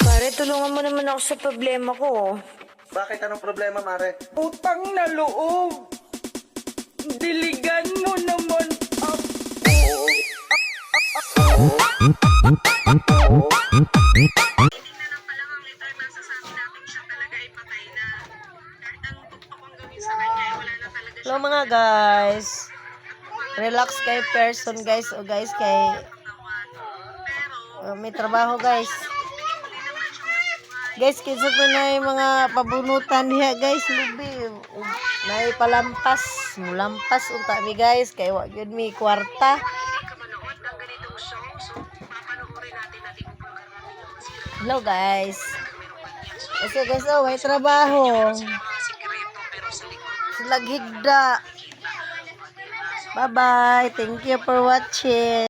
Pare, tulungan mo naman ako sa problema ko. Bakit? Anong problema, Mare? Utang na loob. Diligan mo naman ako. Hello mga guys. Relax kay person guys. O guys kay may trabaho guys. Guys, kinsa po na yung mga pabunutan niya guys. Lubi. Naipalampas. Mulampas unta mi guys. Kay wag yun mi kwarta. Hello guys. Kasi guys, oh, may trabaho. Silaghigda. Bye-bye. Thank you for watching.